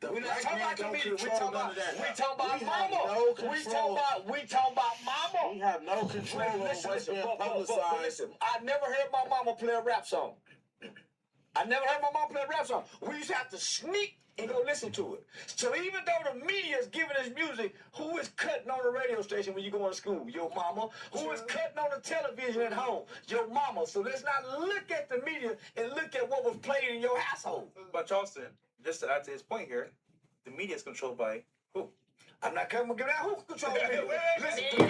We're not talking about the media. We talking about mama. We talking about mama. We have no control over what's being publicized. Listen, I never heard my mama play a rap song. We used to have to sneak and go listen to it. So even though the media is giving us music, who is cutting on the radio station when you go to school? Your mama. Who is cutting on the television at home? Your mama. So let's not look at the media and look at what was played in your household. But Charleston, just to add to his point here, the media is controlled by who? I'm not coming to get out. Who controls the media? Listen, the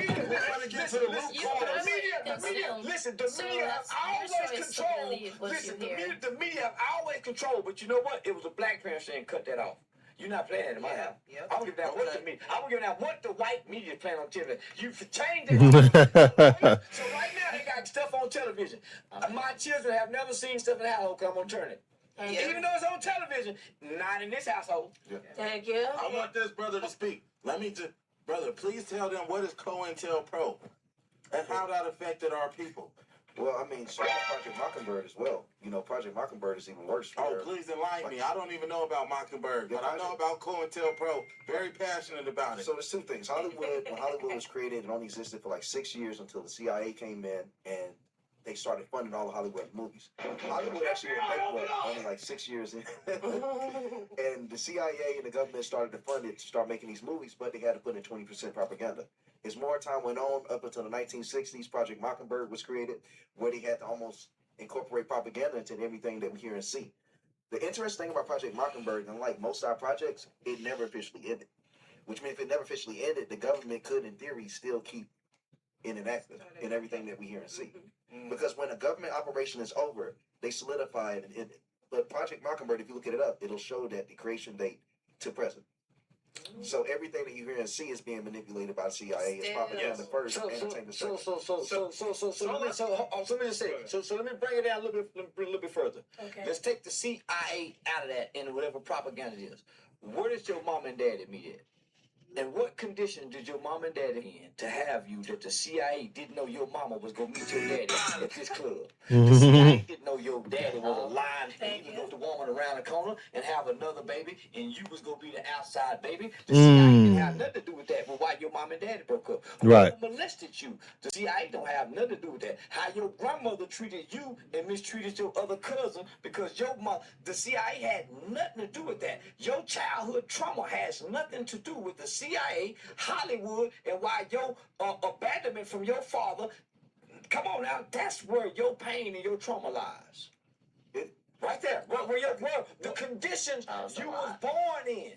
media. Listen, the media have always controlled. Listen, the media have always controlled. But you know what? It was a black parent saying, cut that off. You're not playing it in my house. I'm gonna give that what the media. I'm gonna give that what the white media is playing on television. You changed it. So right now they got stuff on television. My children have never seen stuff in the household. I'm gonna turn it. Even though it's on television, not in this household. Thank you. I want this brother to speak. Let me just, brother, please tell them what is COINTELPRO and how that affected our people. Well, I mean, so Project Mockingbird as well. You know, Project Mockingbird is even worse. Oh, please enlighten me. I don't even know about Mockingbird, but I know about COINTELPRO. Very passionate about it. So there's two things. When Hollywood was created, it only existed for like 6 years until the CIA came in and they started funding all the Hollywood movies. Hollywood actually was only like 6 years in. And the CIA and the government started to fund it to start making these movies, but they had to put in 20% propaganda. As more time went on, up until the 1960s, Project Mockingbird was created, where they had to almost incorporate propaganda into everything that we hear and see. The interesting thing about Project Mockingbird, unlike most of our projects, it never officially ended. Which means if it never officially ended, the government could, in theory, still keep it enacted in everything that we hear and see. Because when a government operation is over, they solidify it and end it. But Project Mockingbird, if you look it up, it'll show that the creation date to present. So everything that you hear and see is being manipulated by the CIA. It's propaganda first, entertainment second. So let me just say. So let me bring it down a little bit further. Okay. Let's take the CIA out of that and whatever propaganda it is. Where did your mom and daddy meet at? And what condition did your mom and daddy in to have you that the CIA didn't know your mama was going to meet your daddy at this club? The CIA didn't know your daddy was a lying thief with the woman around the corner and have another baby, and you was going to be the outside baby. The CIA didn't have nothing to do with that, but why your mom and daddy broke up. Right. Who molested you? The CIA don't have nothing to do with that. How your grandmother treated you and mistreated your other cousin because your mom, the CIA had nothing to do with that. Your childhood trauma has nothing to do with the CIA, Hollywood, and why your abandonment from your father. Come on now, that's where your pain and your trauma lies. Right there, where the conditions you was born in.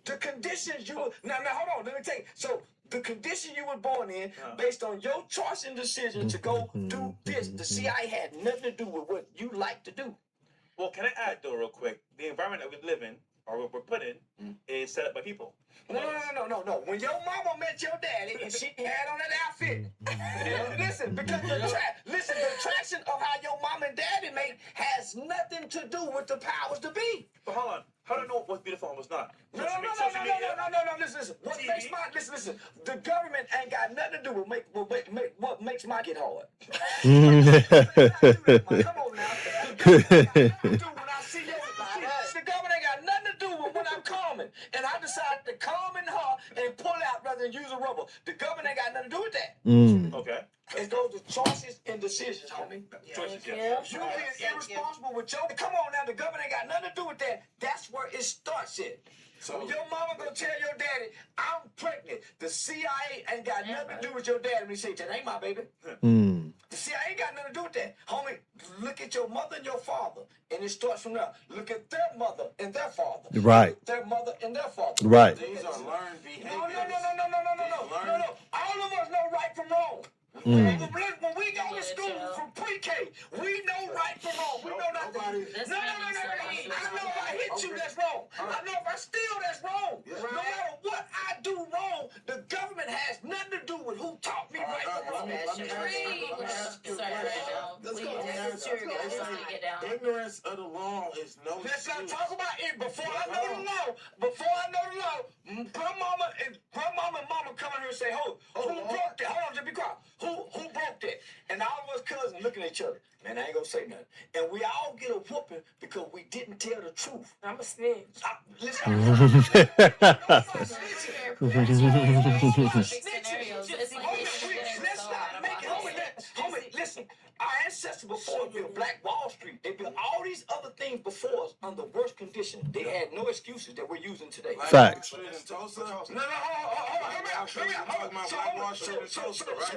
The conditions you were, now hold on, let me tell you. So the condition you were born in, based on your choice and decision to go do this, the CIA had nothing to do with what you like to do. Well, can I add though, real quick? The environment that we live in, or what we're put in, is set up by people. No. When your mama met your daddy and she had on that outfit, listen, because the attraction of how your mom and daddy made has nothing to do with the powers to be. But hold on, how do I know what's beautiful and what's not? No. Listen. Listen. The government ain't got nothing to do with what makes my kid hard. Come on now. The government ain't got nothing to do with when I'm calming, and I decide to calm in her and pull out rather than use a rubber. The government ain't got nothing to do with that. Okay. It goes to choices and decisions, homie. Choices, You being irresponsible with your. Come on now, the government ain't got nothing to do with that. That's where it starts it. So when your mama gonna tell your daddy, I'm pregnant, the CIA ain't got nothing to do with your daddy when he say that ain't my baby. The CIA ain't got nothing to do with that. Homie, look at your mother and your father. And it starts from there. Look at their mother and their father. Right. Look at their mother and their father. Right. These are learned behaviors. No. All of us know right from wrong. When we go to school from pre-K, we know right from wrong. We know nothing. No. I know if I hit you, that's wrong. I know if I steal, that's wrong. No matter what I do wrong, the government has nothing to do with who taught me right from wrong. Ignorance of the law is no excuse. Let's not talk about it. Before I know the law, grandmama and mama come in here and say, who broke that? Hold on, just be quiet. Who broke that? And all of us cousins looking at each other. Man, I ain't gonna say nothing. And we all get a whooping. happened because we didn't tell the truth. I'm a snitch. Listen, our ancestors before built Black Wall Street. They built all these other things before us under worse conditions. They had no excuses that we're using today. Facts. Wall Street in Tulsa? No, hold on. So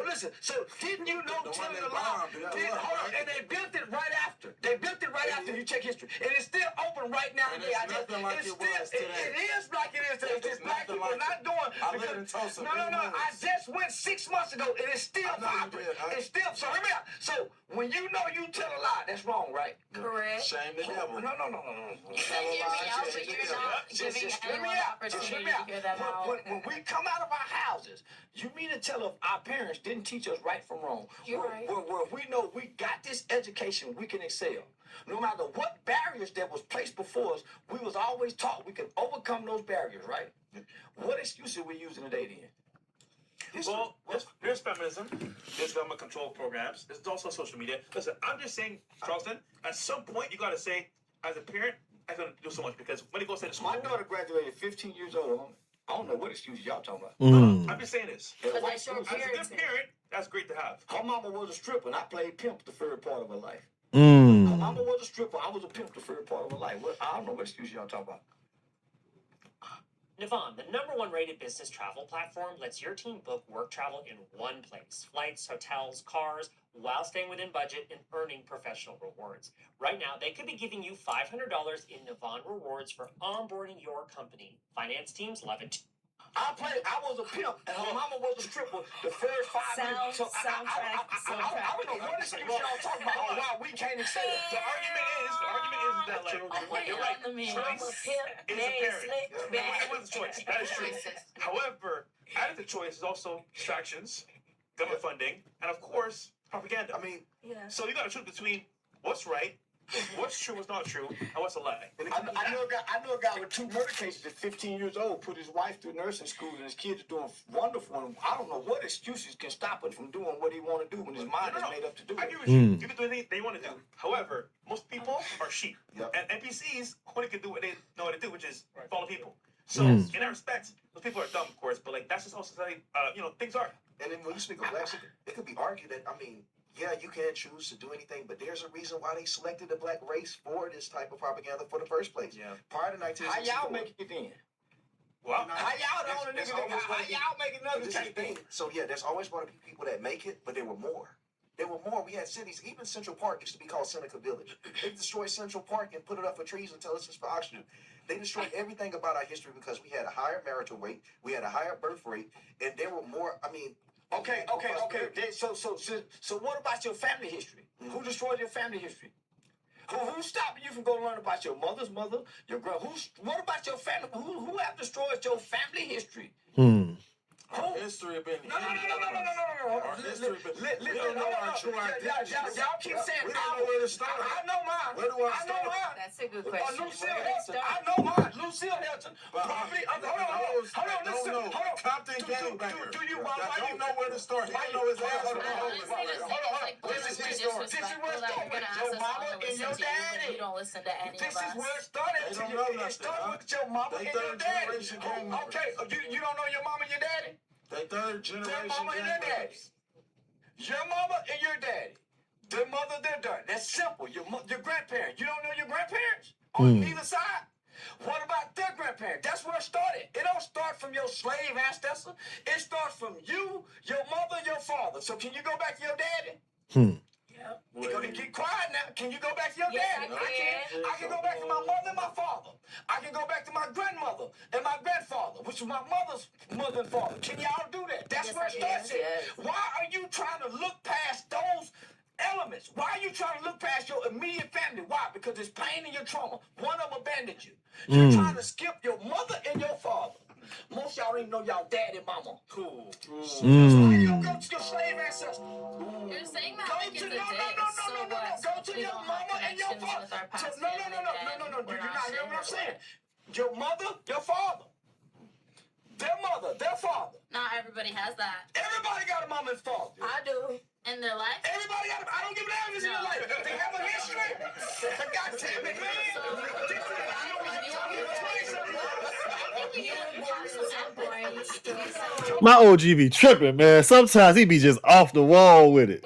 listen. So didn't you know? The one they bombed. And they built it right after. They built it right after. You check history, and it's still open right now. And it's nothing like it was today. It is like it is today. It's It's black nothing people like not it. doing. I live in Tulsa. No. I just went 6 months ago, and it's still I know you vibrant. did. It's still. So hear me out. So when you know you tell a lie, that's wrong, right? Correct. Shame the devil. No. You can hear me out, but you're not giving anyone the opportunity to hear them out. When we come out of our houses, you mean to tell us our parents didn't teach us right from wrong? You're right. Where we know we got this education, we can excel. No matter what barriers that was placed before us, we was always taught we can overcome those barriers, right? What excuse are we using today then? Well, there's feminism, there's government control programs, there's also social media. Listen, I'm just saying, Charleston, at some point you gotta say, as a parent, I can do so much because when it goes to the school, My daughter graduated 15 years old. I don't know what excuses y'all talking about. I'm just saying this. Because that's your As a good parenting. parent, that's great to have. Her mama was a stripper, and I played pimp the third part of her life. Her mama was a stripper, I was a pimp the third part of her life. I don't know what excuse y'all talking about. Navon, the #1 rated business travel platform, lets your team book work travel in one place. Flights, hotels, cars, while staying within budget and earning professional rewards. Right now, they could be giving you $500 in Navon rewards for onboarding your company. Finance teams love it. I was a pimp, and her mama was a stripper the first 5 minutes. So I don't know what excuse y'all talking about or why we can't accept it. The argument is that, like, you're right. Choice is a parent. It was a choice. That is true. However, added to choice is also distractions, government funding, and of course, propaganda. I mean, Yeah. So you got to choose between what's right, what's true, what's not true, and what's a lie. I know a guy with 2 murder cases at 15 years old, put his wife through nursing school, and his kids are doing wonderful. And I don't know what excuses can stop him from doing what he want to do when his mind is made up to do I it. agree with you. You can do anything they want to do. However, most people are sheep. Yep. And NPCs only can do what they know how to do, which is follow people. So, in that respect, those people are dumb, of course, but like that's just how society, things are. and then when you speak of blacks, it could be argued that, I mean, yeah, you can't choose to do anything, but there's a reason why they selected the black race for this type of propaganda for the first place. Yeah. Prior to How 1964. y'all make it then? Well, How y'all the only There's nigga always how gonna be- y'all make another This is the type thing. thing? So yeah, there's always going to be people that make it, but there were more. There were more. We had cities. Even Central Park used to be called Seneca Village. They destroyed Central Park and put it up for trees and tell us it's for oxygen. They destroyed everything about our history because we had a higher marital rate, we had a higher birth rate, and there were more. I mean, Okay. So what about your family history? Who destroyed your family history? Who's stopping you from going to learn about your mother's mother, your girl? What about your family? Who have destroyed your family history? Our history have been. No. Our history been. We don't know our true identity. Y'all keep saying We don't know where to start. I know mine. Where do I I know start? mine. That's a good question. Lucille Where do we Hilton. I start? know mine. Lucille Hilton. But Probably. don't know. Compton gangbanger. Do you? I don't know where to start. He don't know his ass. Honestly, this thing is like This is very his story. disrespectful that you're gonna ask us all to listen to you, but you don't listen to any This of is where it us. started. They don't know It nothing, started huh? with your mama They and your third daddy. generation gang members. Okay, you don't know your mama and your daddy? They third Their generation mama and their daddy. gangbangers. Your mama and your daddy. Their mother, their daddy. That's simple. Your grandparents. You don't know your grandparents on neither side? What about their grandparents? That's where it started. It don't start from your slave ancestor. It starts from you, your mother, your father. So can you go back to your daddy? Yep. You're gonna get quiet now. Can you go back to your Yes, daddy? I can. I can go back to my mother and my father. I can go back to my grandmother and my grandfather, which was my mother's mother and father. Can y'all do that? That's Yes, where I it can. starts. At. Why are you trying to look past those elements? Why are you trying to look past your immediate family? Why? Because there's pain in your trauma. One of them abandoned you. You're trying to skip your mother and your father. Most y'all don't even know y'all daddy and mama. Cool. So why you don't go to your slave ancestors? You're saying that Go like it's to a dick. So what? Go to We your don't mama have and your connections father. with our past No. family, then You're we're not hearing what I'm shit. saying. Your mother, your father. Their mother, their father. Not everybody has that. Everybody got a mama and father. I do. And in their life? Everybody got. I don't give a damn if it's in their life. They have a history. God damn it, man. My OG be tripping, man. Sometimes he be just off the wall with it.